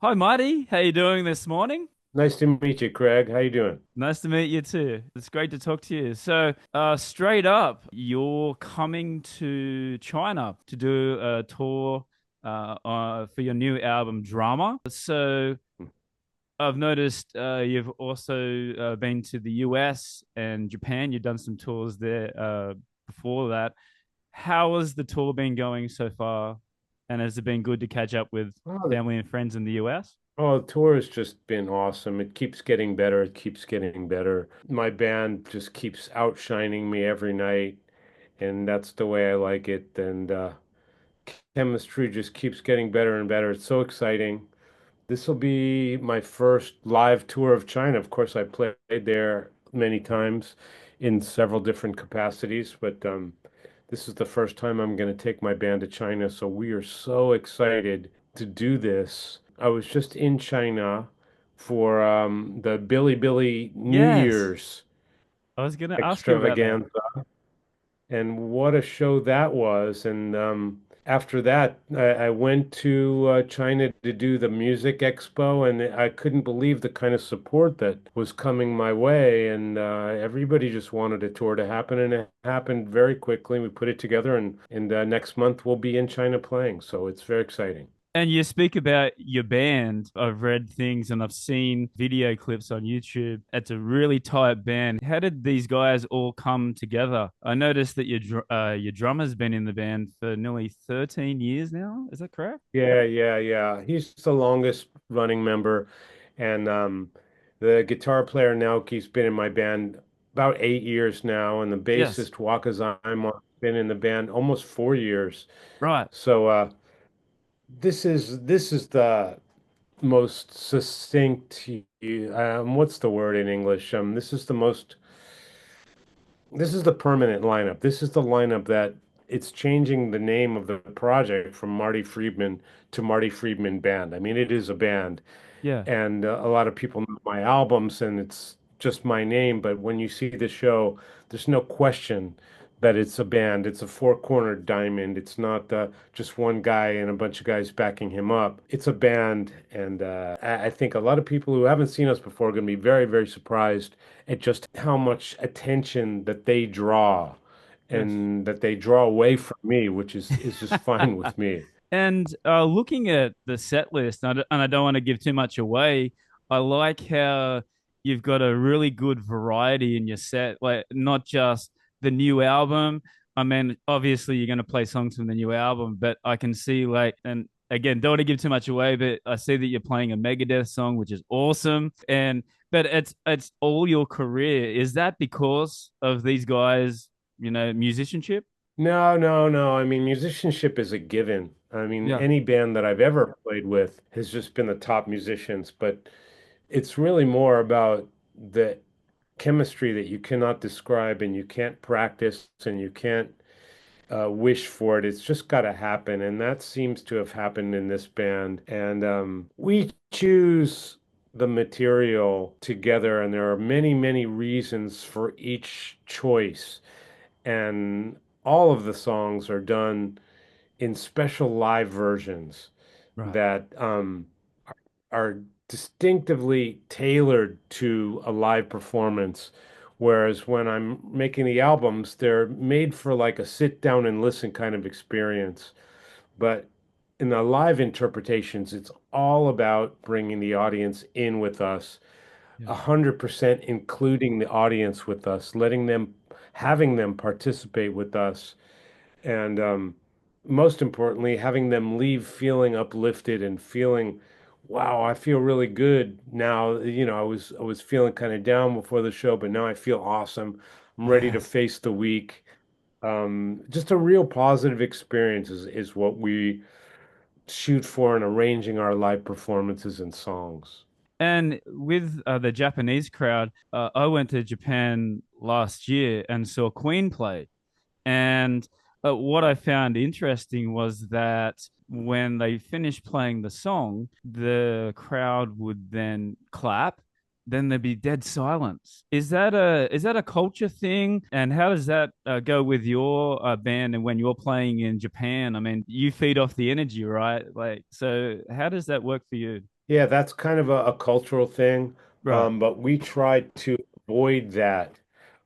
Hi, Marty. How you doing this morning? Nice to meet you, Craig. How you doing? Nice to meet you too. It's great to talk to you. Straight up, you're coming to China to do a tour for your new album, Drama. I've noticed you've also been to the US and Japan. You've done some tours there before that. How has the tour been going so far? And has it been good to catch up with Oh, family and friends in the US? the tour has just been awesome. It keeps getting better. It keeps getting better. My band just keeps outshining me every night, and that's the way I like it. And chemistry just keeps getting better and better. It's so exciting. This will be my first live tour of China. Of course, I played there many times in several different capacities, but this is the first time I'm going to take my band to China. So we are so excited to do this. I was just in China for the Billy New Yes. Year's I was going to ask you about that. extravaganza, and what a show that was. And after that, I went to China to do the music expo, and I couldn't believe the kind of support that was coming my way. And everybody just wanted a tour to happen, and it happened very quickly. We put it together, and next month we'll be in China playing. So it's very exciting. And you speak about your band. I've read things and I've seen video clips on YouTube. It's a really tight band. How did these guys all come together? I noticed that your drummer's been in the band for nearly 13 years now. Is that correct? Yeah. He's the longest running member, and the guitar player Naoki's been in my band about 8 years now, and the Yes. bassist Wakazaima been in the band almost 4 years. Right. So this is the most succinct. What's the word in English? This is the permanent lineup. This is the lineup that it's changing the name of the project from Marty Friedman to Marty Friedman Band. I mean, it is a band, Yeah. and a lot of people know my albums, and it's just my name. But when you see the show, there's no question that it's a band. It's a four-cornered diamond. It's not just one guy and a bunch of guys backing him up. It's a band, and I think a lot of people who haven't seen us before are going to be very, very surprised at just how much attention that they draw, Yes. and that they draw away from me, which is just fine with me. And looking at the set list, and I don't want to give too much away, I like how you've got a really good variety in your set, like not just the new album. I mean, obviously you're going to play songs from the new album, but I can see like, and again, don't want to give too much away, but I see that you're playing a Megadeth song, which is awesome. But it's all your career. Is that because of these guys, musicianship? No. I mean, musicianship is a given. I mean, Yeah. any band that I've ever played with has just been the top musicians, but it's really more about the chemistry that you cannot describe and you can't practice and you can't wish for it. It's just got to happen. And that seems to have happened in this band. And we choose the material together, and there are many, many reasons for each choice. And all of the songs are done in special live versions Right. that are distinctively tailored to a live performance. Whereas when I'm making the albums, they're made for like a sit down and listen kind of experience. But in the live interpretations, it's all about bringing the audience in with us, Yeah. 100% including the audience with us, having them participate with us, and most importantly, having them leave feeling uplifted and feeling, wow, I feel really good now. I was feeling kind of down before the show, but now I feel awesome. I'm ready to Yes. face the week. Just a real positive experience is what we shoot for in arranging our live performances and songs. And with the Japanese crowd, I went to Japan last year and saw Queen play. And what I found interesting was that when they finished playing the song, the crowd would then clap. Then there'd be dead silence. Is that a culture thing? And how does that go with your band and when you're playing in Japan? I mean, you feed off the energy, right? Like, so how does that work for you? Yeah, that's kind of a cultural thing, Right. but we try to avoid that.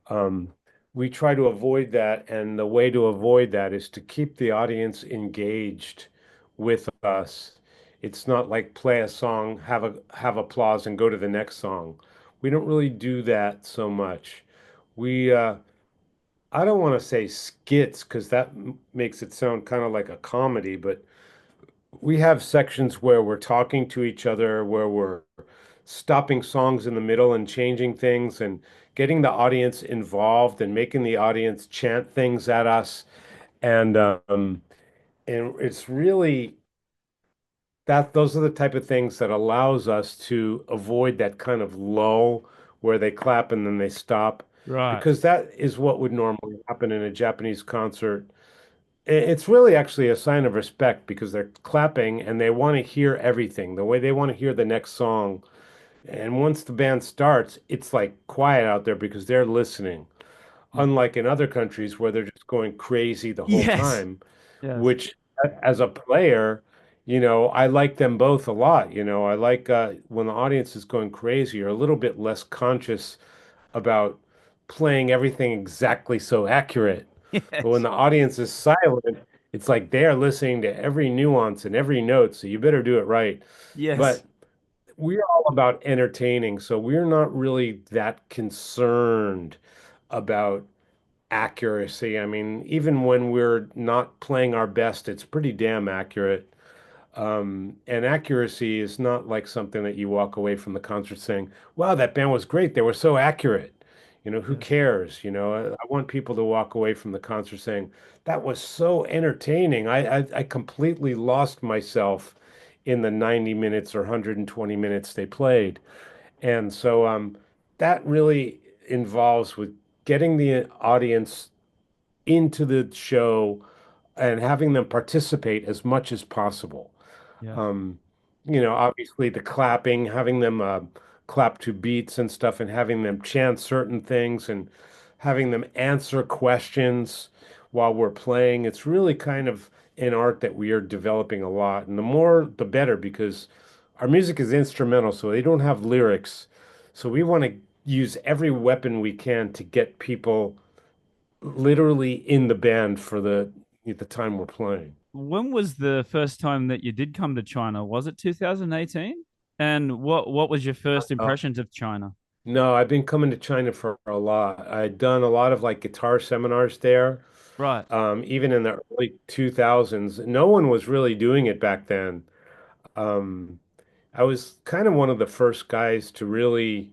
Um, we try to avoid that, and the way to avoid that is to keep the audience engaged with us. It's not like play a song, have applause, and go to the next song. We don't really do that so much. We I don't want to say skits because that makes it sound kind of like a comedy, but we have sections where we're talking to each other, where we're stopping songs in the middle and changing things and getting the audience involved and making the audience chant things at us. And and it's really that those are the type of things that allows us to avoid that kind of lull where they clap and then they stop, Right. because that is what would normally happen in a Japanese concert. It's really actually a sign of respect because they're clapping and they want to hear everything the way they want to hear the next song. And once the band starts, it's like quiet out there because they're listening. Unlike in other countries where they're just going crazy the whole Yes. time, Yes. which as a player, I like them both a lot. I like when the audience is going crazy, you're a little bit less conscious about playing everything exactly so accurate. But when Yes. the audience is silent, it's like they're listening to every nuance and every note, so you better do it right. Yes. But we're all about entertaining, so we're not really that concerned about accuracy. I mean, even when we're not playing our best, it's pretty damn accurate. And accuracy is not like something that you walk away from the concert saying, wow, that band was great. They were so accurate. Who Yes. cares? I want people to walk away from the concert saying, that was so entertaining. I completely lost myself in the 90 minutes or 120 minutes they played. And so that really involves with getting the audience into the show and having them participate as much as possible. Yes. Um, Obviously the clapping, having them clap to beats and stuff, and having them chant certain things and having them answer questions while we're playing. It's really kind of an art that we are developing a lot. And the more, the better, because our music is instrumental, so they don't have lyrics. So we want to use every weapon we can to get people literally in the band for the time we're playing. When was the first time that you did come to China? Was it 2018? And what was your first Uh, impressions of China? no, I've been coming to China for a lot. I'd done a lot of like guitar seminars there, Right. even in the early 2000s. No one was really doing it back then. Um, I was kind of one of the first guys to really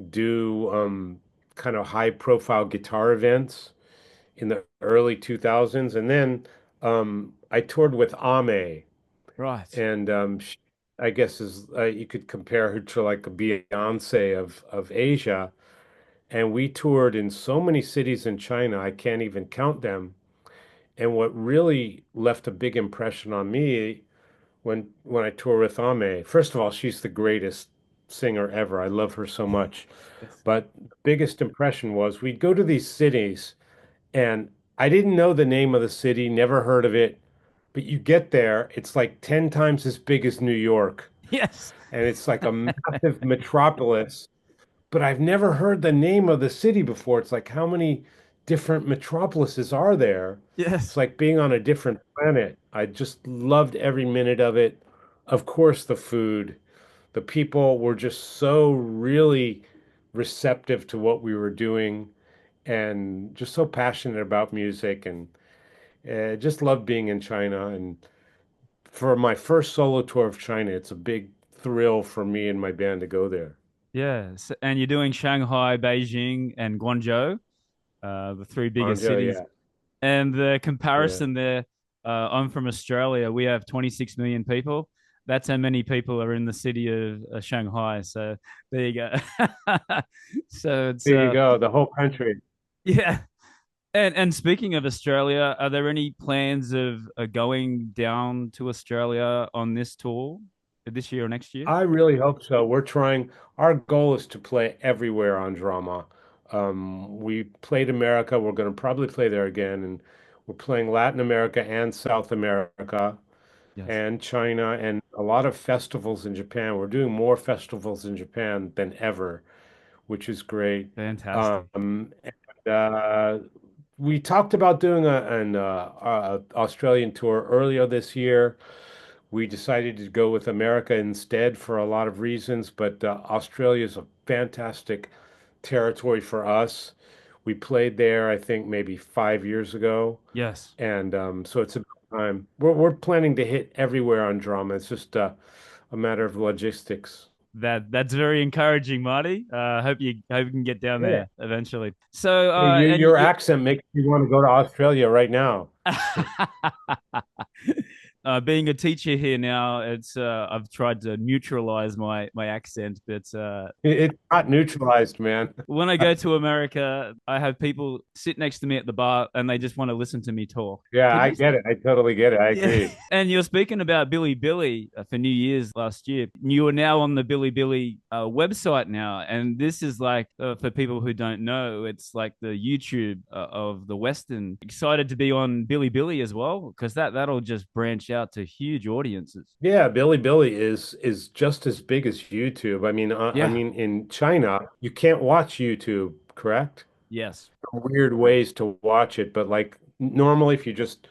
do kind of high profile guitar events in the early 2000s. And then I toured with A-Mei, Right. and I guess is you could compare her to like a Beyonce of Asia. And we toured in so many cities in China, I can't even count them. And what really left a big impression on me when I tour with A-Mei, first of all, she's the greatest singer ever. I love her so much. Yes. But the biggest impression was we'd go to these cities, and I didn't know the name of the city, never heard of it. But you get there, it's like 10 times as big as New York, Yes. and it's like a massive metropolis, but I've never heard the name of the city before. It's like, how many different metropolises are there? It's Yes. like being on a different planet. I just loved every minute of it. Of course, the food. The people were just so really receptive to what we were doing and just so passionate about music, and just loved being in China. And for my first solo tour of China, it's a big thrill for me and my band to go there. Yes. And you're doing Shanghai, Beijing, and Guangzhou, the three biggest Anja, cities. yeah, And the yeah. comparison there, I'm from Australia. We have 26 million people. That's how many people are in the city of Shanghai. So there you go. So it's There you go, the whole country. yeah. And speaking of Australia, are there any plans of going down to Australia on this tour this year or next year? I really hope so. We're trying, our goal is to play everywhere on drama. We played America. We're going to probably play there again. And we're playing Latin America and South America Yes. and China. a lot of festivals in Japan. We're doing more festivals in Japan than ever, which is great. Fantastic. And we talked about doing Australian tour earlier this year. We decided to go with America instead for a lot of reasons, but Australia is a fantastic territory for us. We played there, I think, maybe 5 years ago, Yes. and so it's about time. We're planning to hit everywhere on drama. It's just a matter of logistics. That's very encouraging, Marty. Hope you can get down Yeah. there eventually. So Hey, and your accent makes me want to go to Australia right now. being a teacher here now, it's I've tried to neutralize my accent, but It's not neutralized, man. when I go to America, I have people sit next to me at the bar and they just want to listen to me talk. Yeah, Can I you? get it. I totally get it. I Yeah. agree. And you're speaking about Billy Billy for New Year's last year. You are now on the Billy Billy website now. And this is like, for people who don't know, it's like the YouTube of the Western. Excited to be on Billy Billy as well, because that'll just branch out to huge audiences. Yeah, Billy is just as big as YouTube. I Yeah. mean, in China, you can't watch YouTube, correct? Yes. Weird ways to watch it, but like normally, if you just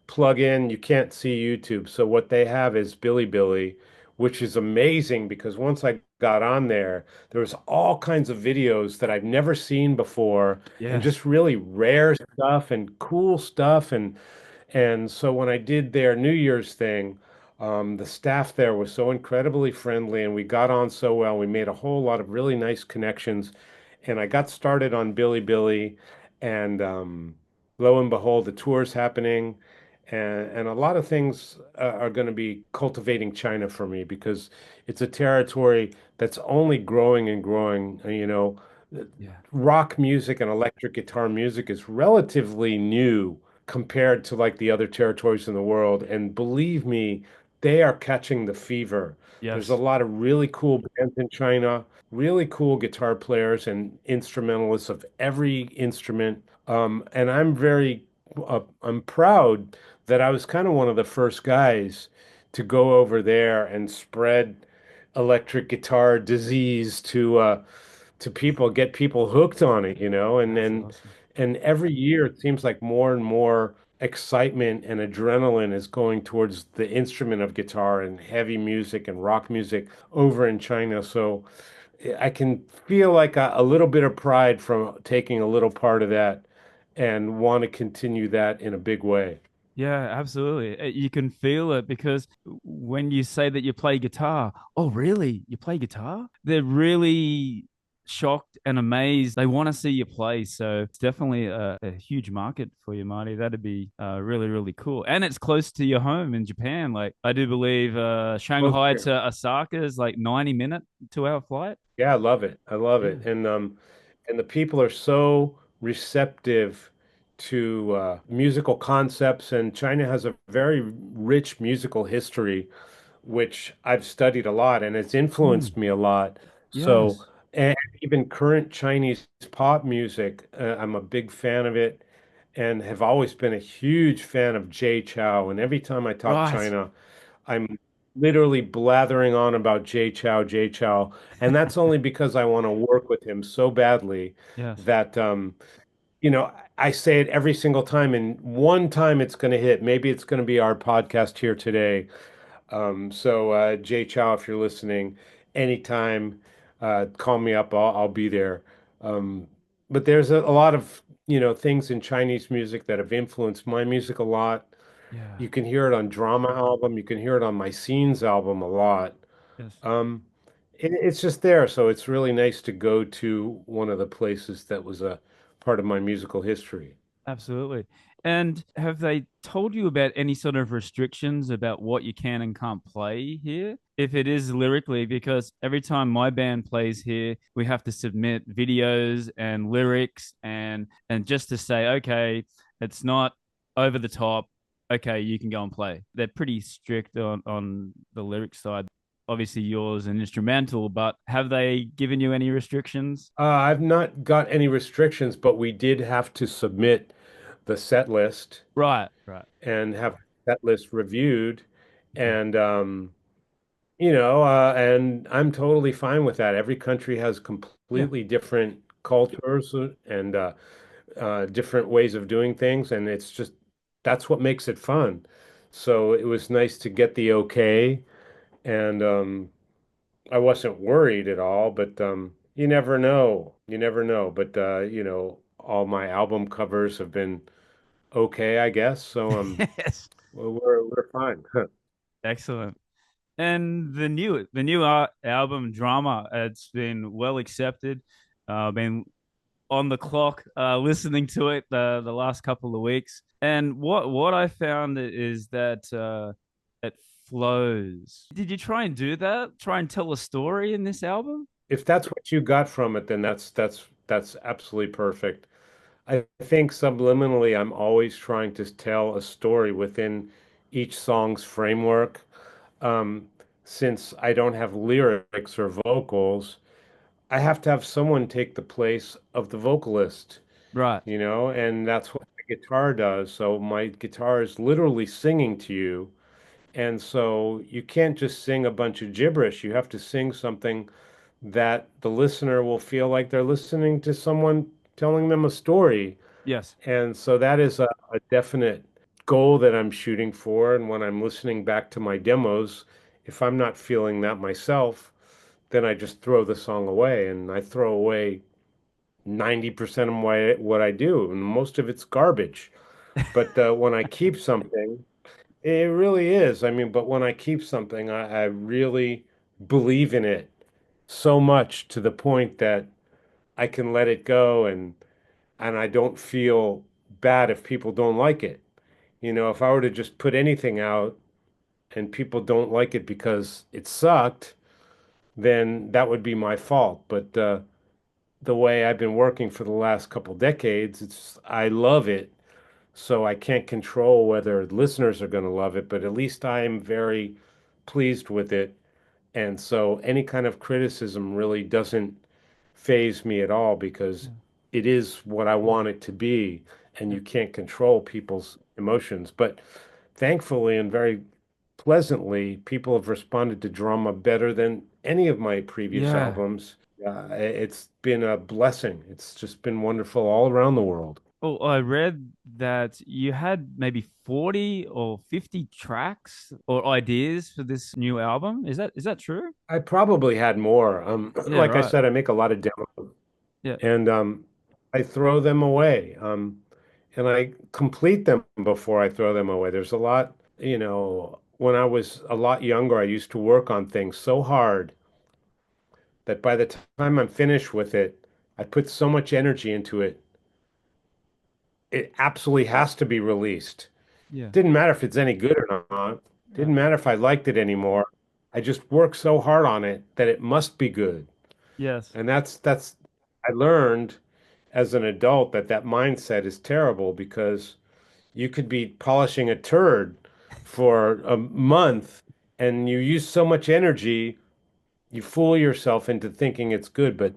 plug in, you can't see YouTube. So what they have is Billy, which is amazing because once I got on there, there was all kinds of videos that I've never seen before, and Yes. just really rare stuff and cool stuff. And so when I did their New Year's thing, the staff there was so incredibly friendly and we got on so well. We made a whole lot of really nice connections. And I got started on Billy, and lo and behold, the tour's happening. And a lot of things are going to be cultivating China for me because it's a territory that's only growing and growing. Yeah. Rock music and electric guitar music is relatively new compared to like the other territories in the world. And believe me, they are catching the fever. There's a Yes. lot of really cool bands in China, really cool guitar players and instrumentalists of every instrument. And I'm proud that I was kind of one of the first guys to go over there and spread electric guitar disease to people, get people hooked on it, That's awesome. and every year it seems like more and more excitement and adrenaline is going towards the instrument of guitar and heavy music and rock music over in China. So I can feel like a little bit of pride from taking a little part of that and want to continue that in a big way. Yeah, absolutely. You can feel it because when you say that you play guitar, oh, really? You play guitar? They're really shocked and amazed. They want to see you play. So it's definitely a huge market for you, Marty. That'd be really, really cool. And it's close to your home in Japan. Like, I do believe Close Shanghai here. to Osaka is like 90-minute 2 hour flight. Yeah, I love it. I love Yeah. it. And the people are so receptive to musical concepts, and China has a very rich musical history, which I've studied a lot, and it's Mm, influenced me a lot. So, yes. and even current Chinese pop music, I'm a big fan of it, and have always been a huge fan of Jay Chou. And every time I talk Right. China, I'm literally blathering on about Jay Chou, and that's only because I want to work with him so badly Yes. that I say it every single time, and one time it's going to hit. Maybe it's going to be our podcast here today. So Jay Chou, if you're listening, anytime, call me up. I'll be there. Um, but there's a lot of things in Chinese music that have influenced my music a lot. Yeah. You can hear it on Drama album. You can hear it on my Scenes album a lot. Yes. Um, it's just there, so it's really nice to go to one of the places that was a part of my musical history. Absolutely. And have they told you about any sort of restrictions about what you can and can't play here? If it is lyrically, because every time my band plays here, we have to submit videos and lyrics and just to say, okay, it's not over the top. Okay, you can go and play. They're pretty strict on the lyric side. Obviously, yours an instrumental, but have they given you any restrictions? I've not got any restrictions, but we did have to submit the set list Right, right. and have that list reviewed. Okay. And and I'm totally fine with that. Every country has Yeah. completely different cultures and different ways of doing things, and it's just that's what makes it fun. So it was nice to get the okay, and I wasn't worried at all, but you never know. You never know. But all my album covers have been okay, I guess. So Yes. we're fine. Excellent. And the new album Drama, it's been well accepted. Been on the clock, listening to it the last couple of weeks. And what I found is that it flows. Did you try and do that? Try and tell a story in this album? If that's what you got from it, then that's absolutely perfect. I think subliminally, I'm always trying to tell a story within each song's framework. Um, since I don't have lyrics or vocals, I have to have someone take the place of the vocalist, Right. and that's what the guitar does. So my guitar is literally singing to you. And so you can't just sing a bunch of gibberish. You have to sing something that the listener will feel like they're listening to someone telling them a story. Yes. And so that is a definite goal that I'm shooting for. And when I'm listening back to my demos, if I'm not feeling that myself, then I just throw the song away. And I throw away 90% of what I do, and most of it's garbage. But when I keep something, it really is. I mean, but when I keep something, I really believe in it so much to the point that I can let it go and I don't feel bad if people don't like it. If I were to just put anything out and people don't like it because it sucked, then that would be my fault. But the way I've been working for the last couple decades, I love it. So I can't control whether listeners are going to love it, but at least I'm very pleased with it. And so any kind of criticism really doesn't phase me at all because Yeah. it is what I want it to be, and Yeah. you can't control people's emotions. But thankfully and very pleasantly, people have responded to Drama better than any of my previous Yeah. albums. It's been a blessing. It's just been wonderful all around the world. Oh, I read that you had maybe 40 or 50 tracks or ideas for this new album. Is that true? I probably had more. Yeah, Like I right. said, I make a lot of demos Yeah. and I throw them away. And I complete them before I throw them away. There's a lot, when I was a lot younger, I used to work on things so hard that by the time I'm finished with it, I put so much energy into it, it absolutely has to be released. Yeah. Didn't matter if it's any good or not. Right. Didn't matter if I liked it anymore. I just worked so hard on it that it must be good. Yes. And that's I learned as an adult that that mindset is terrible because you could be polishing a turd for a month and you use so much energy, you fool yourself into thinking it's good. But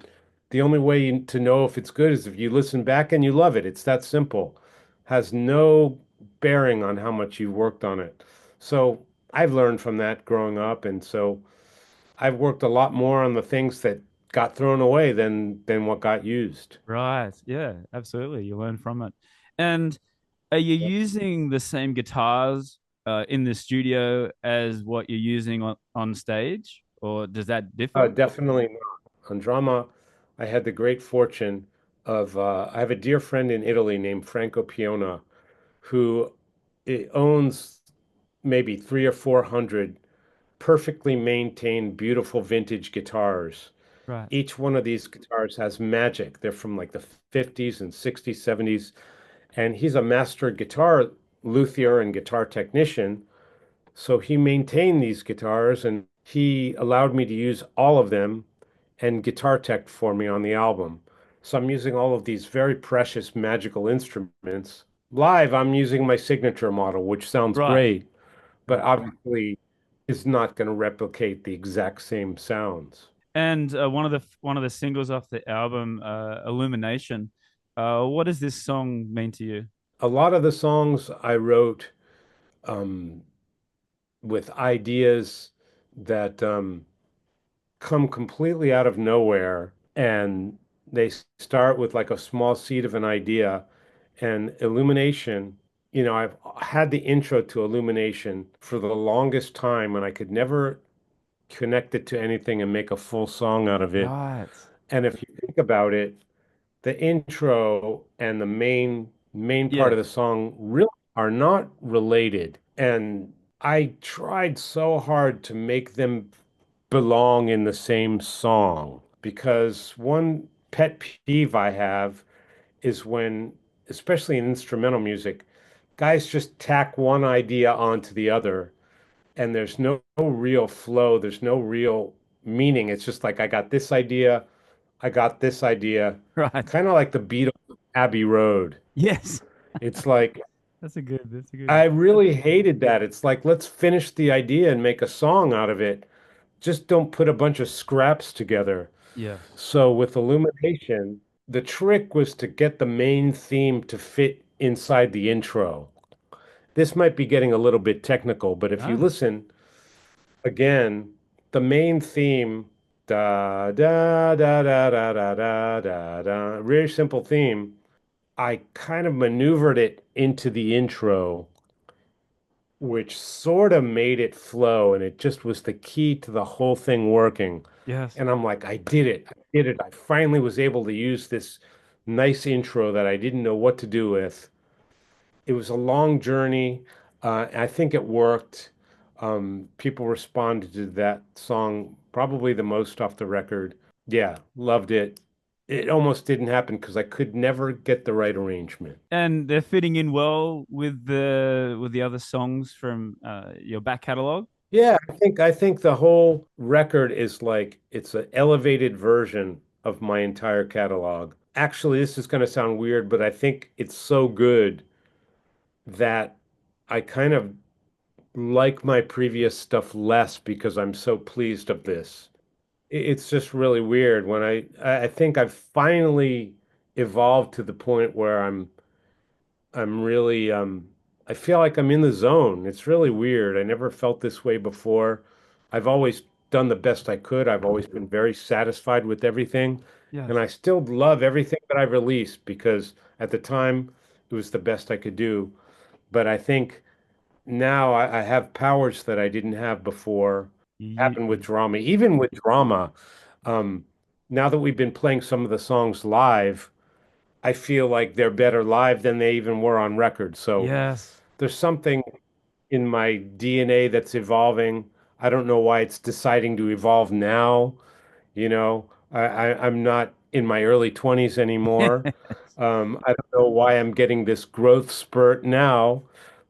the only way to know if it's good is if you listen back and you love it. It's that simple. Has no bearing on how much you've worked on it. So I've learned from that growing up. And so I've worked a lot more on the things that got thrown away than what got used. Right. Yeah, absolutely. You learn from it. And are you using the same guitars in the studio as what you're using on stage, or does that differ? Definitely not. On drama, I had the great fortune of I have a dear friend in Italy named Franco Piona who owns maybe 300 or 400 perfectly maintained, beautiful vintage guitars. Right. Each one of these guitars has magic. They're from like the 50s and 60s, 70s, and he's a master guitar luthier and guitar technician. So he maintained these guitars and he allowed me to use all of them and guitar tech for me on the album. So I'm using all of these very precious magical instruments. Live, I'm using my signature model, which sounds Right. great, but Right. obviously is not going to replicate the exact same sounds. And one of the singles off the album, Illumination. What does this song mean to you? A lot of the songs I wrote um, with ideas that come completely out of nowhere, and they start with like a small seed of an idea. And Illumination, I've had the intro to Illumination for the longest time, and I could never connect it to anything and make a full song out of it. Right. And if you think about it, the intro and the main part Yeah. of the song really are not related. And I tried so hard to make them belong in the same song because one pet peeve I have is when, especially in instrumental music, guys just tack one idea onto the other and there's no real flow, there's no real meaning. It's just like, I got this idea, I got this idea, Right. kind of like the Beatles, Abbey Road. Yes. It's like, That's a good. That's a I good. really hated that. It's like, let's finish the idea and make a song out of it. Just don't put a bunch of scraps together. Yes. So with Illumination, the trick was to get the main theme to fit inside the intro. This might be getting a little bit technical, but if you No. listen again, the main theme, da da da da da da da da da, very simple theme. I kind of maneuvered it into the intro, which sort of made it flow, and it just was the key to the whole thing working. Yes. And I'm like, I did it. I did it. I finally was able to use this nice intro that I didn't know what to do with. It was a long journey. I think it worked. People responded to that song probably the most off the record. Yeah, loved it. It almost didn't happen because I could never get the right arrangement. And they're fitting in well with the other songs from your back catalog. Yeah, I think the whole record is like it's an elevated version of my entire catalog. Actually, this is going to sound weird, but I think it's so good that I kind of like my previous stuff less because I'm so pleased of this. It's just really weird when I think I've finally evolved to the point where I'm really I feel like I'm in the zone. It's really weird. I never felt this way before. I've always done the best I could. I've always been very satisfied with everything, and Yes. I still love everything that I've released because at the time it was the best I could do. But I think now I have powers that I didn't have before. Happened with You, drama, even with drama. Um, Now that we've been playing some of the songs live, I feel like they're better live than they even were on record. So yes. there's something in my DNA that's evolving. I don't know why it's deciding to evolve now. I'm not in my early 20s anymore. I don't know why I'm getting this growth spurt now,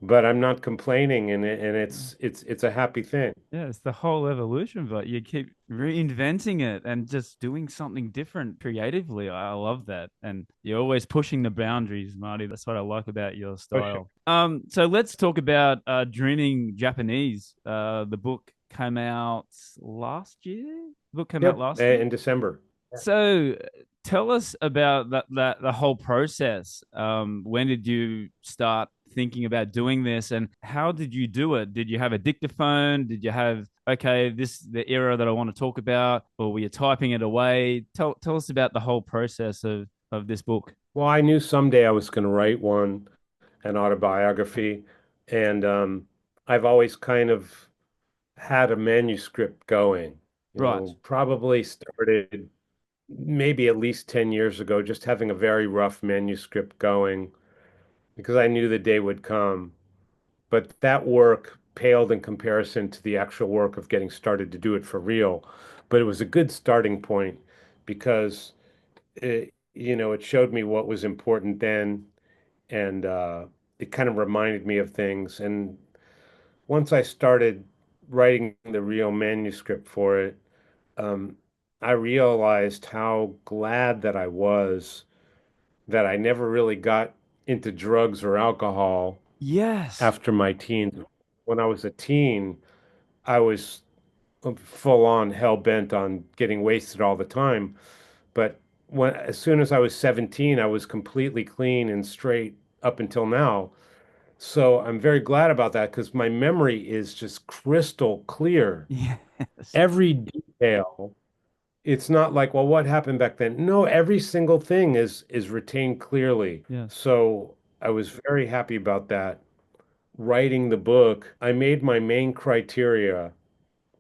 but I'm not complaining, and it's a happy thing. Yeah, it's the whole evolution, but you keep reinventing it and just doing something different creatively. I love that. And you're always pushing the boundaries, Marty. That's what I like about your For sure. style. So let's talk about Dreaming Japanese. The book came out last year. The book came out Yep, last year. in December. So tell us about that the whole process. When did you start thinking about doing this, and how did you do it? Did you have a dictaphone? Did you have okay, this the era that I want to talk about, or were you typing it away? Tell us about the whole process of this book. Well, I knew someday I was going to write an autobiography, and I've always kind of had a manuscript going. Right. Probably started maybe at least 10 years ago, just having a very rough manuscript going because I knew the day would come. But that work paled in comparison to the actual work of getting started to do it for real. But it was a good starting point because it showed me what was important then, and it kind of reminded me of things. And once I started writing the real manuscript for it, um, I realized how glad that I was that I never really got into drugs or alcohol Yes. after my teens. When I was a teen, I was full on hell bent on getting wasted all the time. But as soon as I was 17, I was completely clean and straight up until now. So I'm very glad about that because my memory is just crystal clear. Yes. Every detail. It's not like, well, what happened back then? No, every single thing is retained clearly. Yes. So I was very happy about that. Writing the book, I made my main criteria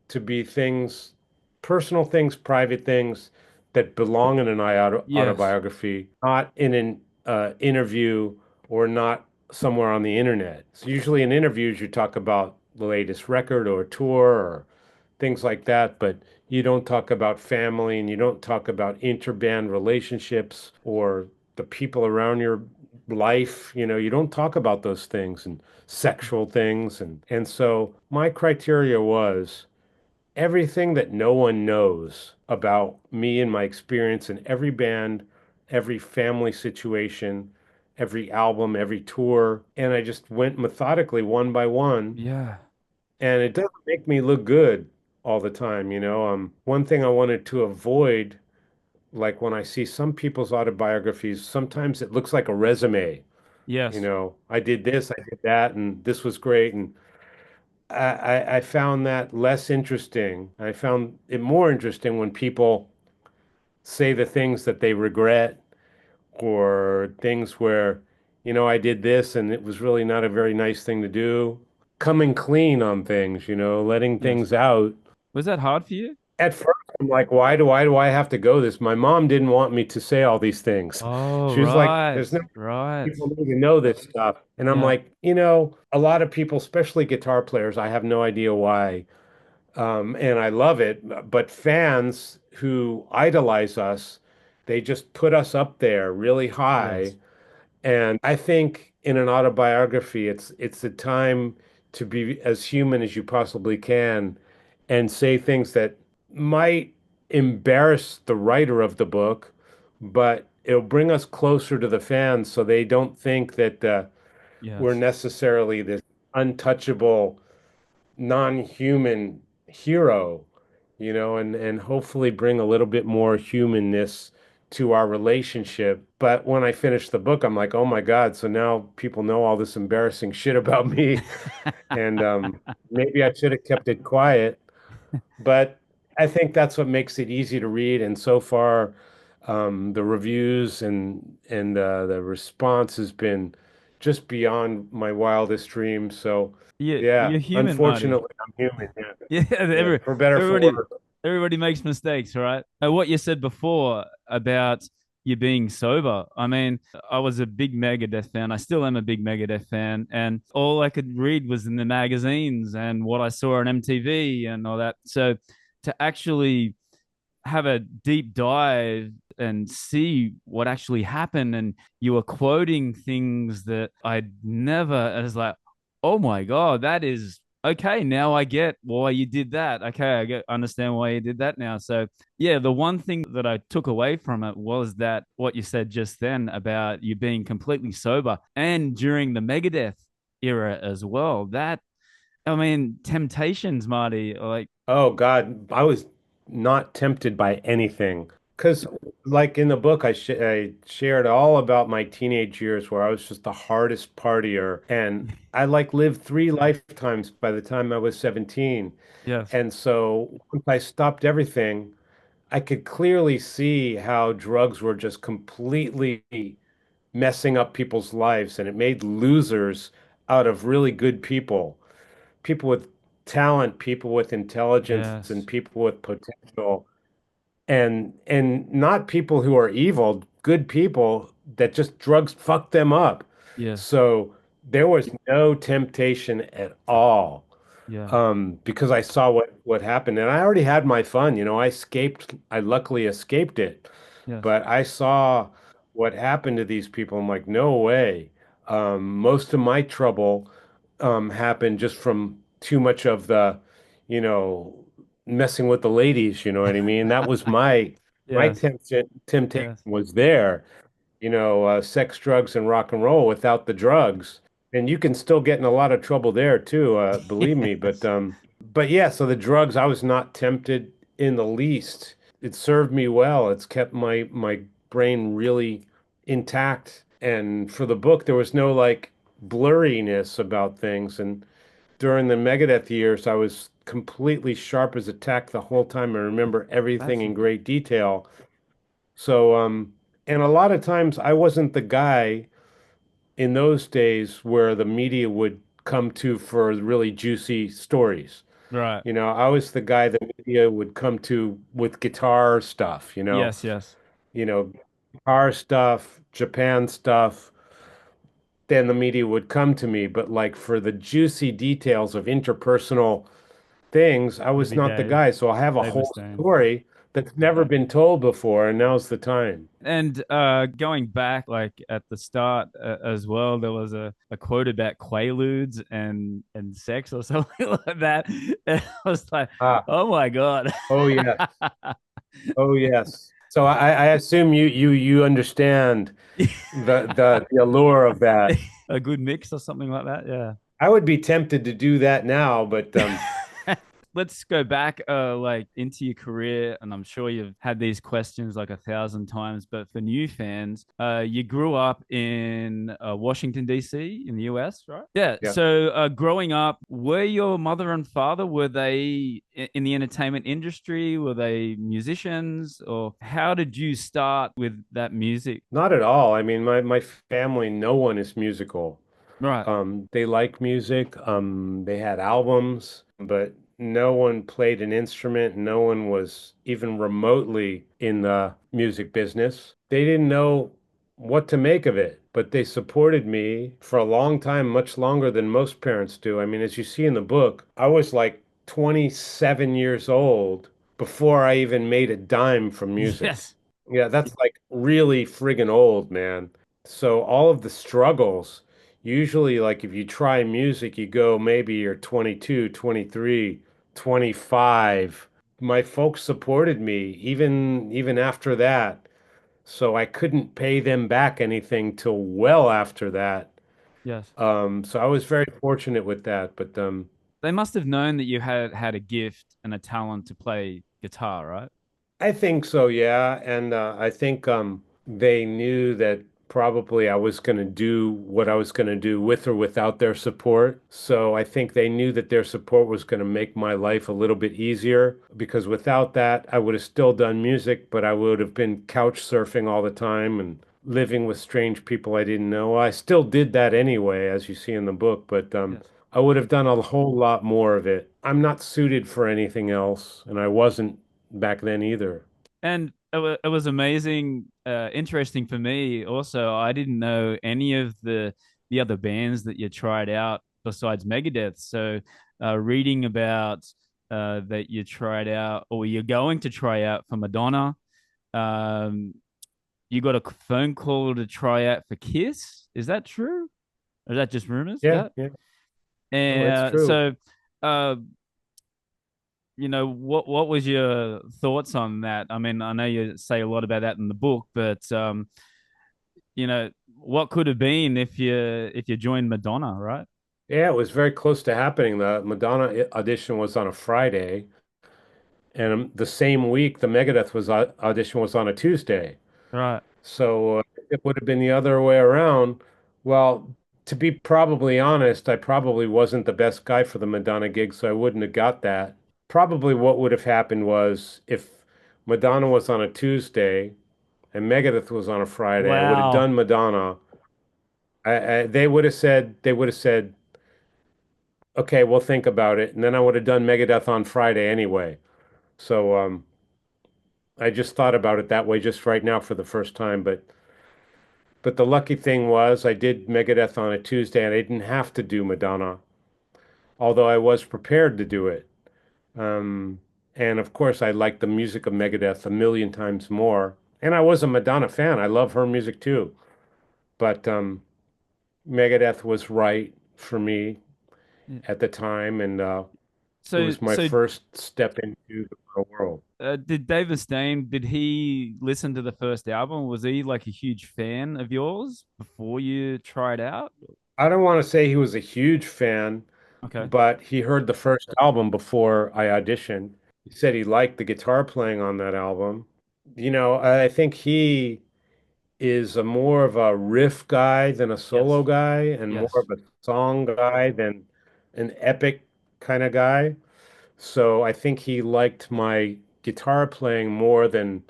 to be things, personal things, private things that belong in an Yes. autobiography, not in an interview or not somewhere on the internet. So usually in interviews, you talk about the latest record or tour or things like that, but you don't talk about family and you don't talk about interband relationships or the people around your life. You don't talk about those things and sexual things. And so my criteria was everything that no one knows about me and my experience in every band, every family situation, every album, every tour. And I just went methodically one by one. Yeah. And it doesn't make me look good all the time. One thing I wanted to avoid, like when I see some people's autobiographies, sometimes it looks like a resume. Yes. I did this, I did that, and this was great. And I found that less interesting. I found it more interesting when people say the things that they regret or things where, I did this and it was really not a very nice thing to do. Coming clean on things, letting Yes. things out. Was that hard for you? At first, I'm like, why do I have to go this? My mom didn't want me to say all these things. Oh, She was like, right. there's no Right. people need to know this stuff. And I'm Yeah. like, a lot of people, especially guitar players, I have no idea why. And I love it. But fans who idolize us, they just put us up there really high. Yes. And I think in an autobiography, it's the time to be as human as you possibly can and say things that might embarrass the writer of the book, but it'll bring us closer to the fans so they don't think that we're Yes. necessarily this untouchable non-human hero, and hopefully bring a little bit more humanness to our relationship. But when I finished the book, I'm like, oh my God, so now people know all this embarrassing shit about me. And maybe I should have kept it quiet. But I think that's what makes it easy to read. And so far, the reviews and the response has been just beyond my wildest dreams. So, yeah, You're human, Marty. unfortunately, I'm human. Yeah, Yeah, yeah, for better, for everybody worse. everybody makes mistakes, right? What you said before about you being sober. I mean, I was a big Megadeth fan. I still am a big Megadeth fan, and all I could read was in the magazines and what I saw on MTV and all that. So to actually have a deep dive and see what actually happened, and you were quoting things that I'd never, as like, oh my god, that is okay, now I get why you did that. Okay, understand why you did that now. So yeah, the one thing that I took away from it was that what you said just then about you being completely sober and during the Megadeth era as well. That, I mean, temptations, Marty, like, Oh God, I was not tempted by anything. Because, like in the book, I shared all about my teenage years where I was just the hardest partier. And I like lived three lifetimes by the time I was 17. yes, And so once I stopped everything, I could clearly see how drugs were just completely messing up people's lives. And it made losers out of really good people, people with talent, people with intelligence, and yes, people with potential, and not people who are evil, good people that just drugs fuck them up. yes, So there was no temptation at all, yeah, because I saw what happened, and I already had my fun. I escaped. I luckily escaped it, yes, but I saw what happened to these people. I'm like, no way. Most of my trouble happened just from too much of the, you know, messing with the ladies. You know what I mean? That was my yes, temptation yes, was there. Sex, drugs, and rock and roll without the drugs. And you can still get in a lot of trouble there too, believe me. But yes, yeah, so the drugs, I was not tempted in the least. It served me well. It's kept my brain really intact. And for the book, there was no like blurriness about things. And during the Megadeth years, I was completely sharp as a tack the whole time. I remember everything That's in great detail. So, and a lot of times I wasn't the guy in those days where the media would come to for really juicy stories. right. You know, I was the guy the media would come to with guitar stuff, Yes, yes. you know, guitar stuff, Japan stuff. Then the media would come to me, but like for the juicy details of interpersonal things, I It'd was be not the Dave. guy. So I have a Dave whole Mustaine. story that's never been told before, and now's the time. And going back, like at the start as well, there was a quote about quaaludes and sex or something like that. And I was like, Ah, oh my God. oh yes, oh yes. So I assume you understand the allure of that. A good mix or something like that. Yeah. I would be tempted to do that now, but Let's go back like into your career, and I'm sure you've had these questions like 1,000 times, but for new fans, you grew up in Washington DC in the US, right? Yeah. yeah. So growing up, were your mother and father, were they in the entertainment industry? Were they musicians, or how did you start with that music? Not at all. I mean, my family, no one is musical. Right. They like music. They had albums, but no one played an instrument. No one was even remotely in the music business. They didn't know what to make of it, but they supported me for a long time, much longer than most parents do. I mean, as you see in the book, I was like 27 years old before I even made a dime from music. Yes. Yeah, that's like really friggin' old, man. So all of the struggles, usually like if you try music, you go maybe you're 22, 23, 25. My folks supported me even after that. So I couldn't pay them back anything till well after that. Yes. So I was very fortunate with that, but They must have known that you had a gift and a talent to play guitar, right? I think so, yeah. And I think they knew that probably I was going to do what I was going to do with or without their support. So I think they knew that their support was going to make my life a little bit easier because without that, I would have still done music, but I would have been couch surfing all the time and living with strange people I didn't know. I still did that anyway, as you see in the book, but Yes. I would have done a whole lot more of it. I'm not suited for anything else, and I wasn't back then either. And it was amazing, interesting for me. Also, I didn't know any of the other bands that you tried out besides Megadeth. So, reading about that you tried out or you're going to try out for Madonna, um, you got a phone call to try out for Kiss. Is that true? Or is that just rumors? Yeah, Yeah. yeah. No, it's And true. so, uh, what was your thoughts on that? I mean, I know you say a lot about that in the book, but what could have been if you joined Madonna, right? Yeah, it was very close to happening. The Madonna audition was on a Friday, and the same week the Megadeth was audition was on a Tuesday. Right. So it would have been the other way around. Well, to be probably honest, I probably wasn't the best guy for the Madonna gig, so I wouldn't have got that. Probably what would have happened was if Madonna was on a Tuesday and Megadeth was on a Friday, I would have Wow. done Madonna. They would have said, okay, we'll think about it. And then I would have done Megadeth on Friday anyway. So I just thought about it that way just right now for the first time. But the lucky thing was I did Megadeth on a Tuesday and I didn't have to do Madonna, although I was prepared to do it. Um, and of course, I liked the music of Megadeth a million times more. And I was a Madonna fan. I love her music too. But Megadeth was right for me Yeah. at the time, and it So was my so first step into the world. did Dave Mustaine, did he listen to the first album? Was he like a huge fan of yours before you tried out? I don't want to say he was a huge fan, Okay. but he heard the first album before I auditioned. He said he liked the guitar playing on that album. You know, I think he is a more of a riff guy than a solo Yes. guy, and more Yes. of a song guy than an epic kind of guy. So I think he liked my guitar playing more than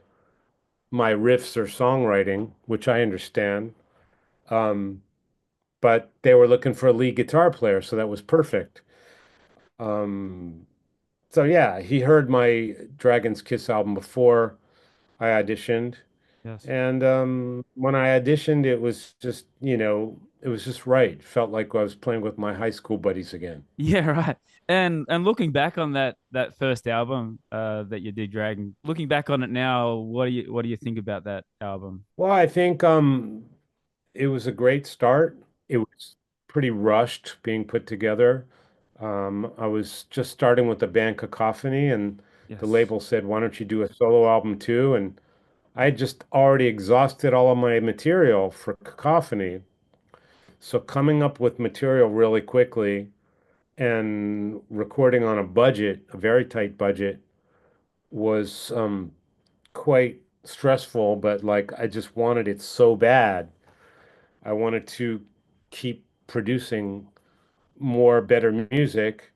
my riffs or songwriting, which I understand. Um, but they were looking for a lead guitar player, so that was perfect. Um, so yeah, he heard my Dragon's Kiss album before I auditioned. Yes. And when I auditioned, it was just, it was just right. Felt like I was playing with my high school buddies again. Yeah, right. And looking back on that first album that you did, Dragon, looking back on it now, what do you think about that album? Well, I think it was a great start. It was pretty rushed being put together. I was just starting with the band Cacophony, and the Yes. label said, "Why don't you do a solo album too?" And I had just already exhausted all of my material for Cacophony. So coming up with material really quickly and recording on a budget, a very tight budget, was quite stressful, but like I just wanted it so bad. I wanted to keep producing more better music.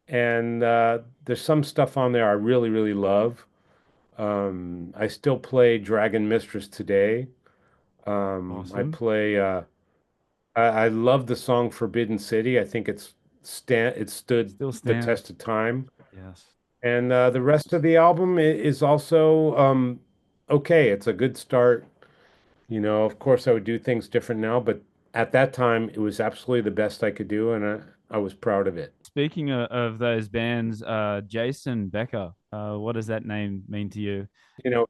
And there's some stuff on there I really, really love. I still play Dragon Mistress today. I Awesome. play I love the song Forbidden City. I think it stood Still the test stands. of time. Yes. And the rest of the album is also okay. It's a good start. Of course, I would do things different now, but at that time, it was absolutely the best I could do, and I was proud of it. Speaking of those bands, Jason Becker, what does that name mean to you?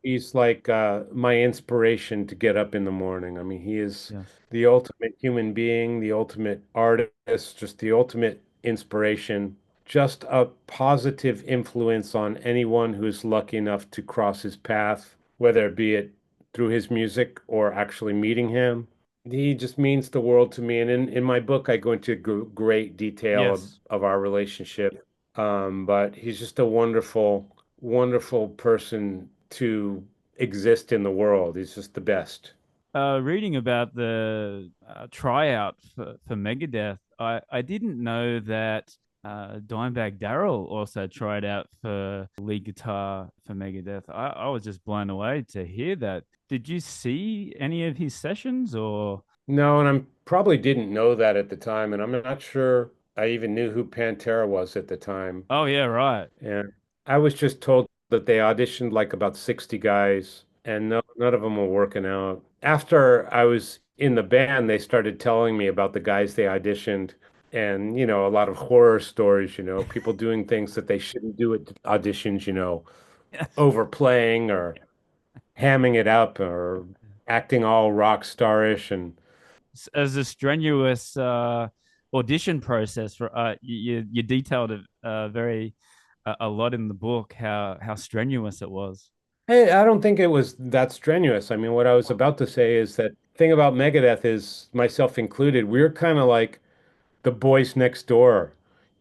He's like my inspiration to get up in the morning. I mean, he is Yes. the ultimate human being, the ultimate artist, just the ultimate inspiration, just a positive influence on anyone who's lucky enough to cross his path, whether it be it through his music or actually meeting him. He just means the world to me. And in my book, I go into great detail Yes. of our relationship. But he's just a wonderful, wonderful person to exist in the world. He's just the best. Reading about the tryout for Megadeth, I didn't know that Dimebag Darrell also tried out for lead guitar for Megadeth. I was just blown away to hear that. Did you see any of his sessions or? No, and I probably didn't know that at the time, and I'm not sure I even knew who Pantera was at the time. Oh yeah, right. And I was just told that they auditioned like about 60 guys, and no, none of them were working out. After I was in the band, they started telling me about the guys they auditioned, and a lot of horror stories, people doing things that they shouldn't do at auditions, Yes. overplaying or hamming it up or acting all rock starish. And As a strenuous audition process for you detailed it very a lot in the book how strenuous it was. hey, I don't think it was that strenuous. I mean, what I was about to say is that thing about Megadeth is, myself included, we're kind of like the boys next door.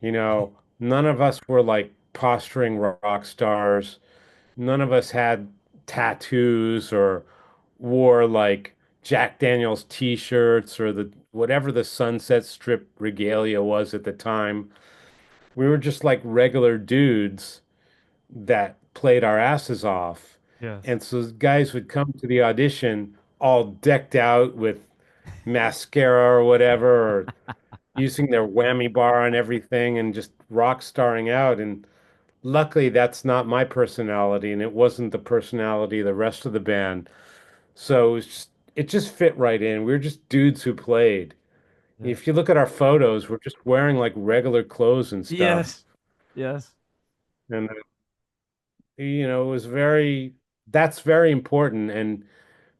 None of us were like posturing rock stars. None of us had tattoos or wore like Jack Daniels t-shirts or the whatever the Sunset Strip regalia was at the time. We were just like regular dudes that played our asses off. Yes. And so guys would come to the audition all decked out with mascara or whatever, or using their whammy bar on everything and just rock starring out. And luckily, that's not my personality, and it wasn't the personality of the rest of the band. So it just fit right in. We were just dudes who played. If you Yes. look at our photos, we're just wearing like regular clothes and stuff. Yes. Yes. And it was that's very important and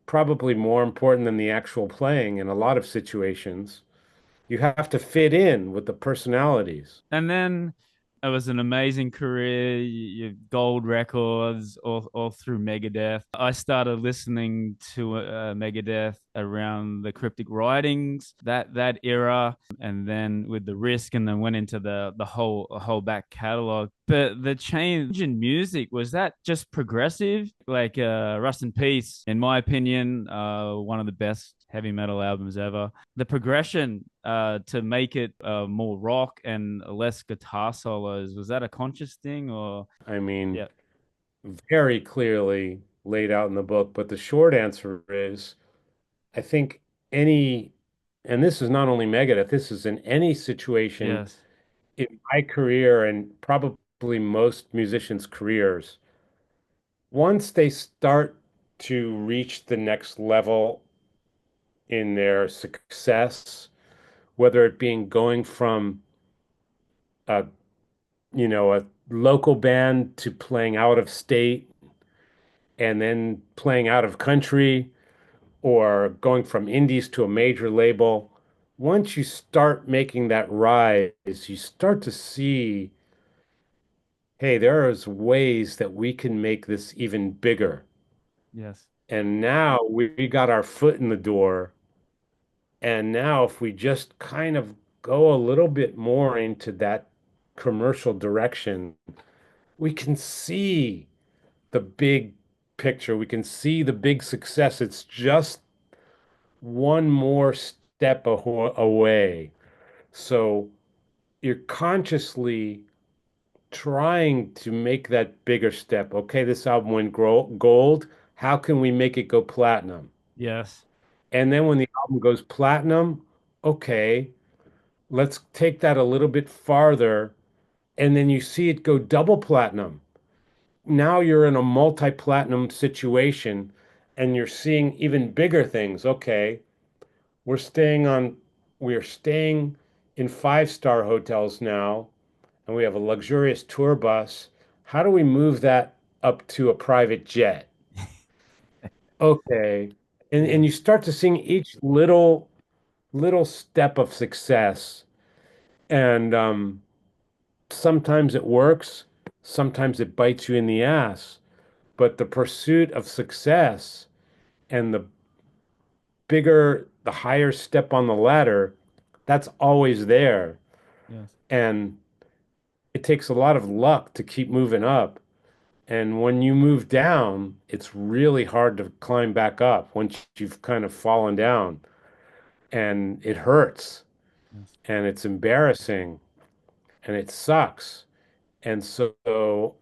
probably more important than the actual playing in a lot of situations. You have to fit in with the personalities. And then it was an amazing career. You gold records all through Megadeth. I started listening to Megadeth around the cryptic writings, that era, and then with the Risk, and then went into the whole back catalog. But the change in music, was that just progressive? Like Rust in Peace, in my opinion, one of the best heavy metal albums ever. The progression to make it more rock and less guitar solos, was that a conscious thing or? I mean, Yeah. very clearly laid out in the book. But the short answer is, I think any, and this is not only Megadeth, this is in any situation Yes. in my career and probably most musicians' careers, once they start to reach the next level in their success, whether it being going from a, a local band to playing out of state and then playing out of country or going from indies to a major label, once you start making that rise, you start to see, hey, there is ways that we can make this even bigger. Yes. And now we got our foot in the door. And now, if we just kind of go a little bit more into that commercial direction, we can see the big picture. We can see the big success. It's just one more step away. So you're consciously trying to make that bigger step. Okay, this album went gold. How can we make it go platinum? Yes. And then when the album goes platinum, okay, let's take that a little bit farther. And then you see it go double platinum. Now you're in a multi-platinum situation and you're seeing even bigger things. Okay, we're staying on, we're staying in five-star hotels now, and we have a luxurious tour bus. How do we move that up to a private jet? Okay. And Yes. you start to see each little step of success. And sometimes it works, sometimes it bites you in the ass. But the pursuit of success and the higher step on the ladder, that's always there. Yes. And it takes a lot of luck to keep moving up. And when you move down, it's really hard to climb back up once you've kind of fallen down. And it hurts Yes. and it's embarrassing and it sucks. And so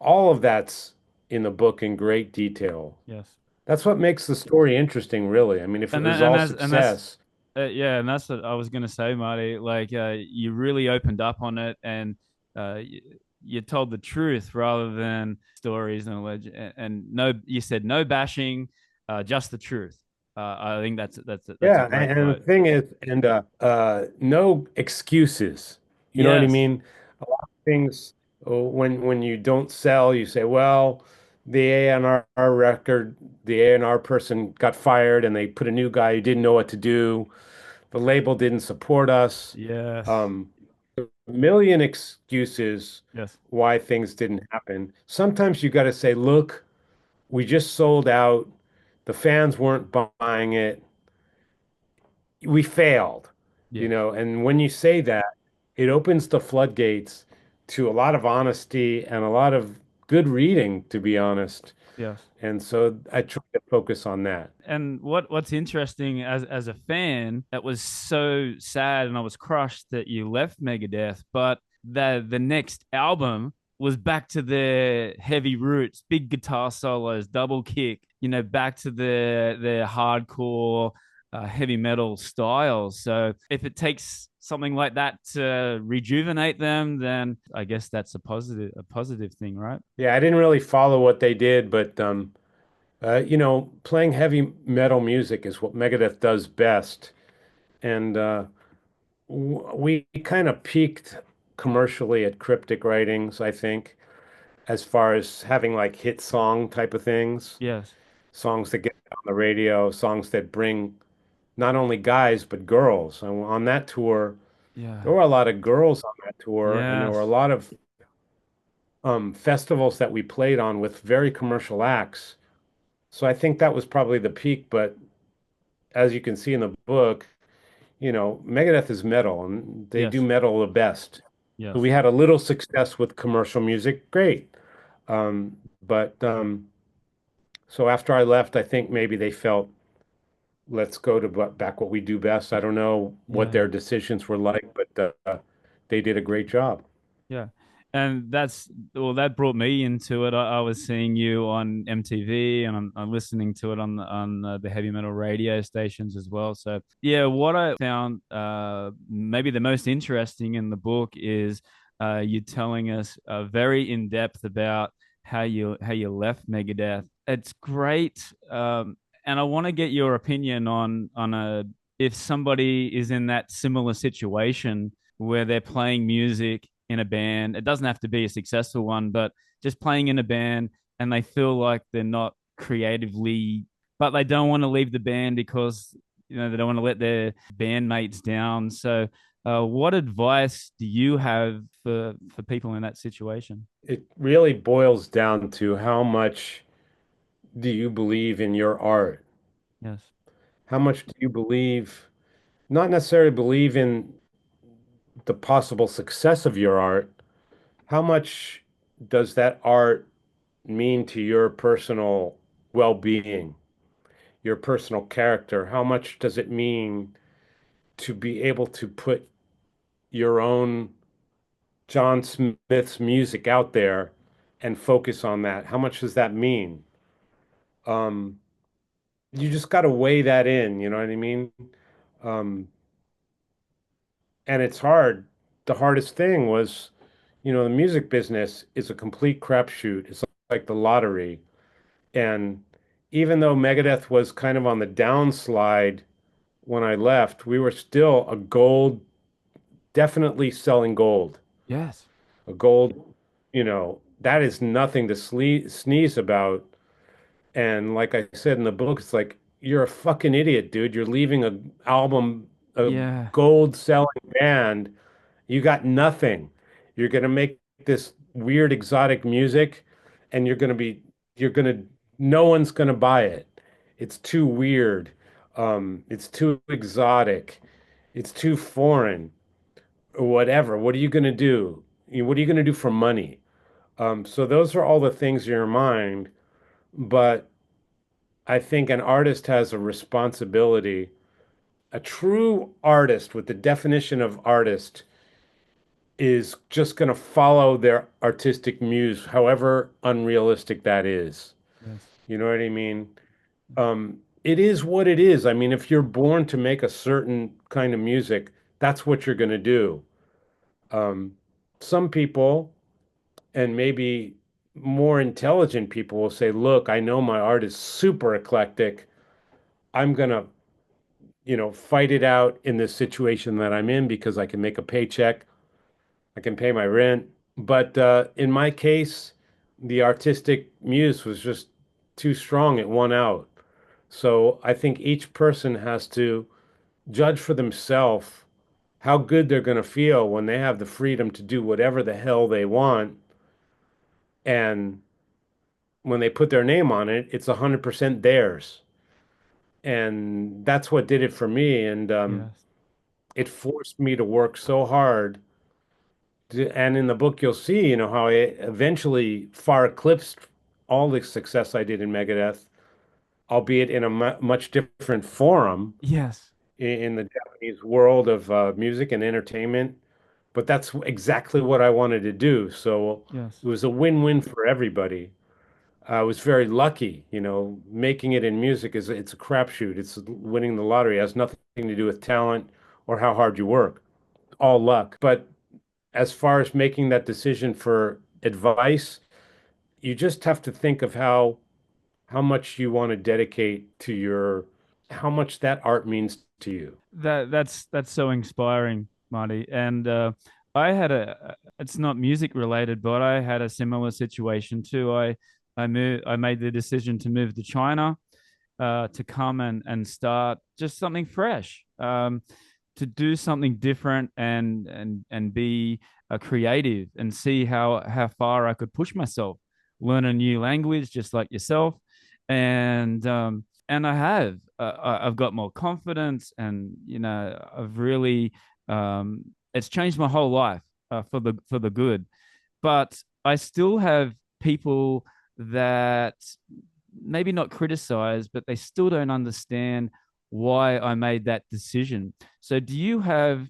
all of that's in the book in great detail. Yes. That's what makes the story interesting, really. I mean, if it And was that, and all that's success, yeah, and that's what I was gonna say, Marty. Like you really opened up on it, and you told the truth rather than stories and alleged. And no, you said no bashing, just the truth. I think that's a yeah. great And quote. the thing is, and no excuses. You know what I Yes. mean? A lot of things, when you don't sell, you say, well, the A&R record, the A&R person got fired, and they put a new guy who didn't know what to do. The label didn't support us. Yes. Um, a million excuses Yes. why things didn't happen. Sometimes you got to say, look, we just sold out. The fans weren't buying it. We failed, Yes. and when you say that, it opens the floodgates to a lot of honesty and a lot of good reading, to be honest. Yes. And so I try to focus on that. And what's interesting, as a fan, that was so sad, and I was crushed that you left Megadeth, but the next album was back to their heavy roots, big guitar solos, double kick, back to their hardcore heavy metal styles. So if it takes something like that to rejuvenate them, then I guess that's a positive thing, right? Yeah, I didn't really follow what they did, but playing heavy metal music is what Megadeth does best. And we kind of peaked commercially at Cryptic Writings, I think, as far as having like hit song type of things, Yes. songs that get on the radio, songs that bring not only guys but girls. And on that tour, there Yeah. were a lot of girls on that tour, and there were a Yes. lot of festivals that we played on with very commercial acts. So I think that was probably the peak, but as you can see in the book, Megadeth is metal and they do Yes. metal the best. We Yes. had a little success with commercial music, great. But so after I left, I think maybe they felt, let's go to back what we do best. I don't know what Yeah. their decisions were like, but they did a great job. Yeah. And that brought me into it. I was seeing you on MTV and I'm listening to it on the heavy metal radio stations as well. So yeah, what I found maybe the most interesting in the book is you telling us very in depth about how you left Megadeth. It's great, and I want to get your opinion on a if somebody is in that similar situation where they're playing music in a band. It doesn't have to be a successful one, but just playing in a band and they feel like they're not creatively, but they don't want to leave the band because they don't want to let their bandmates down. So, what advice do you have for people in that situation? It really boils down to how much do you believe in your art? Yes. How much do you believe, not necessarily believe in the possible success of your art? How much does that art mean to your personal well-being, your personal character? How much does it mean to be able to put your own John Smith's music out there and focus on that? How much does that mean? Um, you just got to weigh that in, you know what I mean? Um, and it's hard. The hardest thing was, the music business is a complete crapshoot. It's like the lottery. And even though Megadeth was kind of on the downslide when I left, we were still definitely selling gold. Yes. A gold, that is nothing to sneeze about. And like I said in the book, it's like, you're a fucking idiot, dude. You're leaving a Yeah. gold selling band. You got nothing. You're gonna make this weird exotic music, and no one's gonna buy it. It's too weird. It's too exotic. It's too foreign or whatever. What are you gonna do? What are you gonna do for money? So those are all the things in your mind, but I think an artist has a responsibility. A true artist with the definition of artist is just going to follow their artistic muse, however unrealistic that is. Yes. You know what I mean? It is what it is. I mean, if you're born to make a certain kind of music, that's what you're going to do. Um, some people, and maybe more intelligent people, will say, look, I know my art is super eclectic. I'm going to, fight it out in this situation that I'm in because I can make a paycheck. I can pay my rent. But in my case, the artistic muse was just too strong. It won out. So I think each person has to judge for themselves how good they're going to feel when they have the freedom to do whatever the hell they want. And when they put their name on it, it's 100% theirs. And that's what did it for me. And Yes. it forced me to work so hard. And in the book, you'll see, how I eventually far eclipsed all the success I did in Megadeth, albeit in a much different forum Yes. in the Japanese world of music and entertainment. But that's exactly what I wanted to do. So Yes. it was a win-win for everybody. I was very lucky, making it in music it's a crapshoot. It's winning the lottery. It has nothing to do with talent or how hard you work. All luck. But as far as making that decision for advice, you just have to think of how much you want to dedicate to how much that art means to you. That's so inspiring, Marty. And I had it's not music related, but I had a similar situation too. I made the decision to move to China, to come and start just something fresh, to do something different and be a creative and see how far I could push myself, learn a new language just like yourself, and and I have. I've got more confidence, and I've really it's changed my whole life for the good. But I still have people that maybe not criticize, but they still don't understand why I made that decision. So, do you have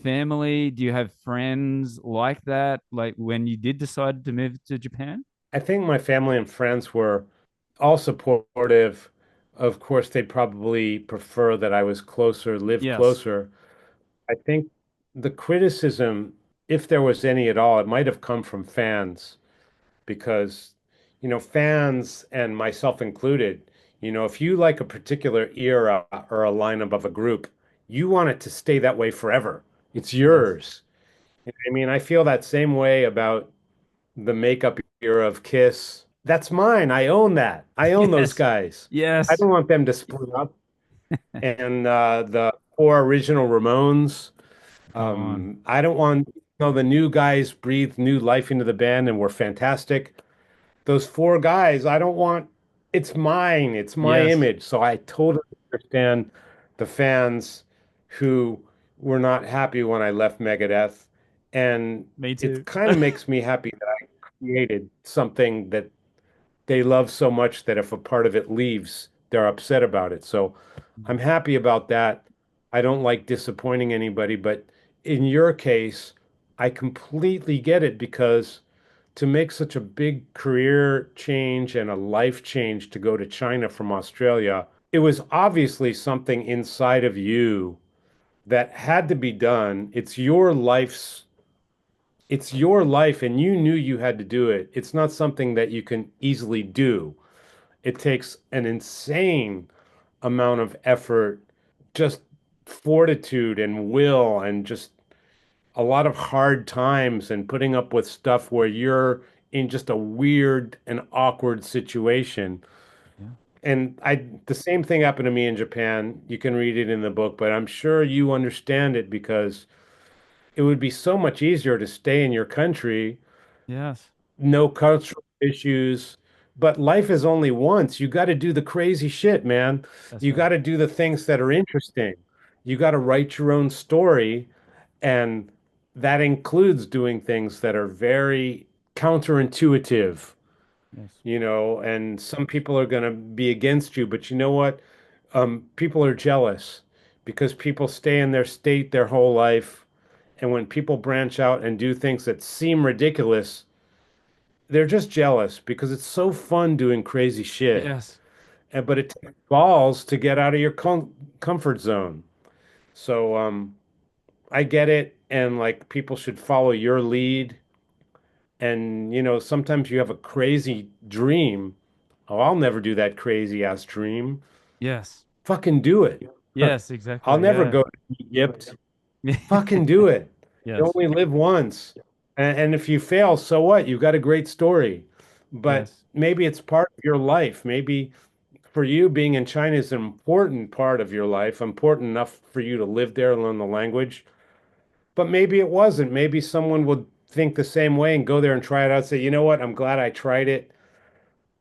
family? Do you have friends like that? Like when you did decide to move to Japan? I think my family and friends were all supportive. Of course, they'd probably prefer that I was closer, lived Yes. closer. I think the criticism, if there was any at all, it might have come from fans because, fans and myself included, if you like a particular era or a lineup of a group, you want it to stay that way forever. It's Yes. yours. I mean, I feel that same way about the makeup era of Kiss. That's mine. I own that. I own those Yes. guys. I Yes. don't want them to split up. And the four original Ramones. Come on. I don't want, the new guys breathed new life into the band and were fantastic. Those four guys, I don't want, it's mine. It's my Yes. image. So I totally understand the fans who were not happy when I left Megadeth. And Me it too. kind of makes me happy that I created something that they love so much that if a part of it leaves, they're upset about it. So I'm happy about that. I don't like disappointing anybody, but in your case, I completely get it because to make such a big career change and a life change to go to China from Australia, it was obviously something inside of you that had to be done. It's your life and you knew you had to do it. It's not something that you can easily do. It takes an insane amount of effort, just fortitude and will, and just a lot of hard times and putting up with stuff where you're in just a weird and awkward situation. Yeah. And the same thing happened to me in Japan. You can read it in the book, but I'm sure you understand it because it would be so much easier to stay in your country, Yes. no cultural issues. But life is only once. You got to do the crazy shit, man. That's You right. got to do the things that are interesting. You got to write your own story. And that includes doing things that are very counterintuitive, Yes. and some people are going to be against you. But you know what? People are jealous because people stay in their state their whole life. And when people branch out and do things that seem ridiculous, they're just jealous because it's so fun doing crazy shit. Yes. But it takes balls to get out of your comfort zone. So I get it, and like people should follow your lead. And sometimes you have a crazy dream. Oh, I'll never do that crazy ass dream. Yes. Fucking do it. Yes, I'll exactly. never Yeah. go to Egypt. Fucking do it. You Yes. only live once. And if you fail, so what? You've got a great story. But Yes. maybe it's part of your life. Maybe for you, being in China is an important part of your life, important enough for you to live there and learn the language. But maybe it wasn't. Maybe someone would think the same way and go there and try it out and say, you know what? I'm glad I tried it,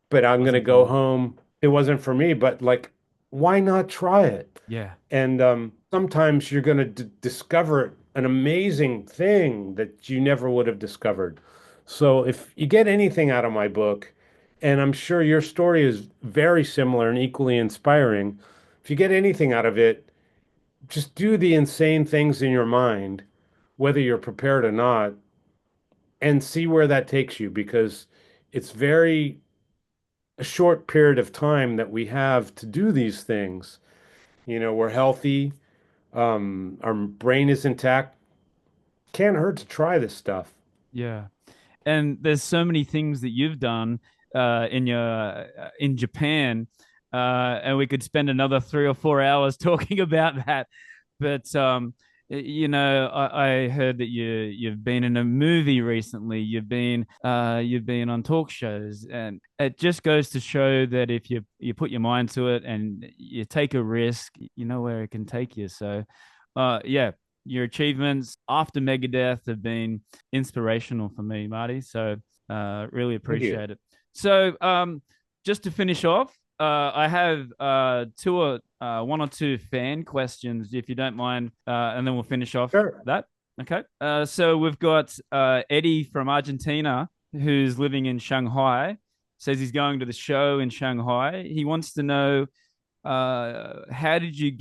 but I'm going to Wasn't for go me. home. It wasn't for me, but like, why not try it? Yeah. And sometimes you're going to discover an amazing thing that you never would have discovered. So if you get anything out of my book, and I'm sure your story is very similar and equally inspiring, if you get anything out of it, just do the insane things in your mind, whether you're prepared or not, and see where that takes you because it's very a short period of time that we have to do these things. We're healthy, our brain is intact. Can't hurt to try this stuff. Yeah. And there's so many things that you've done in Japan, and we could spend another 3 or 4 hours talking about that. But I heard that you've been in a movie recently. You've been on talk shows, and it just goes to show that if you put your mind to it and you take a risk, you know where it can take you. So, yeah, your achievements after Megadeth have been inspirational for me, Marty. So really Thank you. appreciate it. So just to finish off, I have one or two fan questions, if you don't mind, and then we'll finish off Sure. that. Okay. So we've got Eddie from Argentina who's living in Shanghai. Says he's going to the show in Shanghai. He wants to know how did you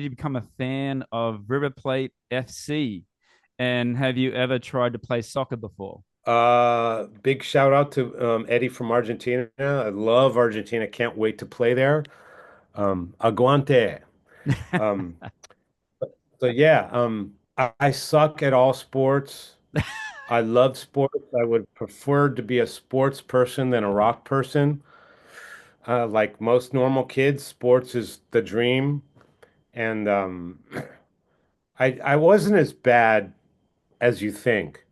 become a fan of River Plate FC, and have you ever tried to play soccer before? Big shout out to Eddie from Argentina. I love Argentina. Can't wait to play there. Aguante. Um, so yeah, I suck at all sports. I love sports. I would prefer to be a sports person than a rock person. Like most normal kids, sports is the dream. And I wasn't as bad as you think.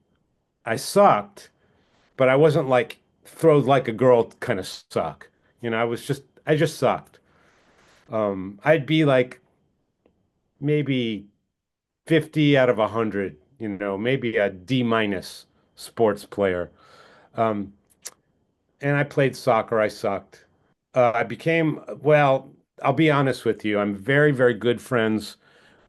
I sucked, but I wasn't like throw like a girl kind of suck. I just sucked. I'd be like maybe 50 out of 100, maybe a D minus sports player. Um, and I played soccer. I sucked. Well, I'll be honest with you. I'm very, very good friends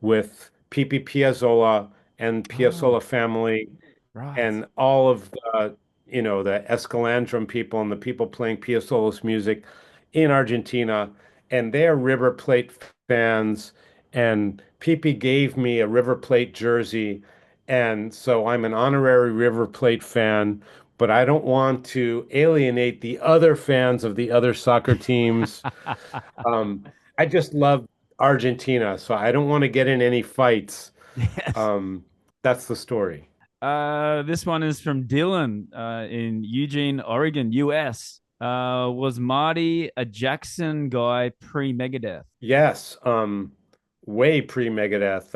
with Pipi Piazzolla and Oh, Piazzolla family right. and all of the Escalandrum people and the people playing Piazzolla's music in Argentina, and they're River Plate fans. And Pipi gave me a River Plate jersey, and so I'm an honorary River Plate fan. But I don't want to alienate the other fans of the other soccer teams. Um, I just love Argentina, so I don't want to get in any fights. Yes. Um, that's the story. This one is from Dylan in Eugene, Oregon, US. Was Marty a Jackson guy pre Megadeth? Yes, way pre-Megadeth.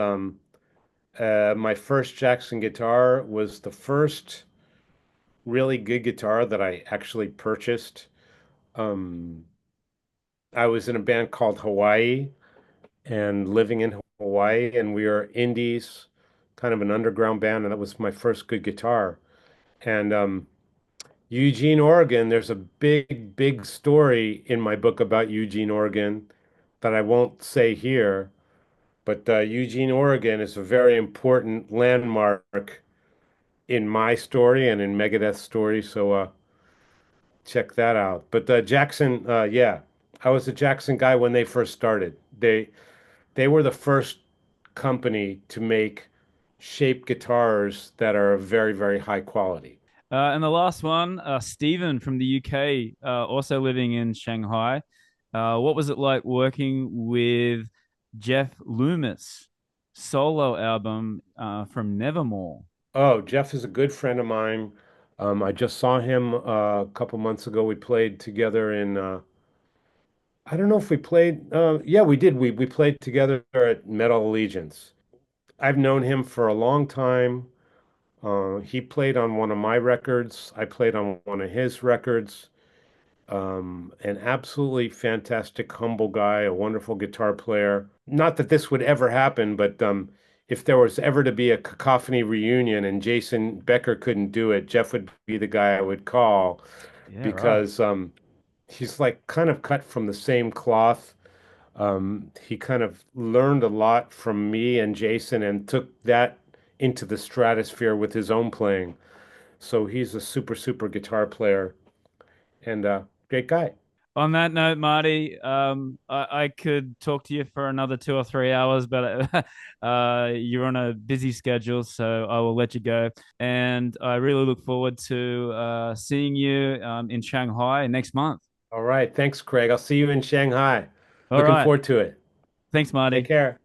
My first Jackson guitar was the first really good guitar that I actually purchased. Um, I was in a band called Hawaii and living in Hawaii, and we were indies, kind of an underground band, and that was my first good guitar. And Eugene, Oregon, there's a big, big story in my book about Eugene, Oregon that I won't say here. But Eugene, Oregon is a very important landmark in my story and in Megadeth's story. So check that out. But Jackson, yeah, I was a Jackson guy when they first started. They were the first company to make shaped guitars that are very, very high quality. And the last one, Stephen from the UK, also living in Shanghai. What was it like working with Jeff Loomis' solo album from Nevermore? Oh, Jeff is a good friend of mine. I just saw him a couple months ago. We played together in I don't know if we played. Yeah, we did. We played together at Metal Allegiance. I've known him for a long time. He played on one of my records. I played on one of his records. An absolutely fantastic, humble guy, a wonderful guitar player. Not that this would ever happen, but if there was ever to be a Cacophony reunion and Jason Becker couldn't do it, Jeff would be the guy I would call Yeah, right. because he's like kind of cut from the same cloth. He kind of learned a lot from me and Jason and took that into the stratosphere with his own playing. So he's a super, super guitar player and great guy. On that note, Marty, I could talk to you for another 2 or 3 hours, but you're on a busy schedule, so I will let you go. And I really look forward to seeing you in Shanghai next month. All right. Thanks, Craig. I'll see you in Shanghai. All Looking right. forward to it. Thanks, Take Marty. care.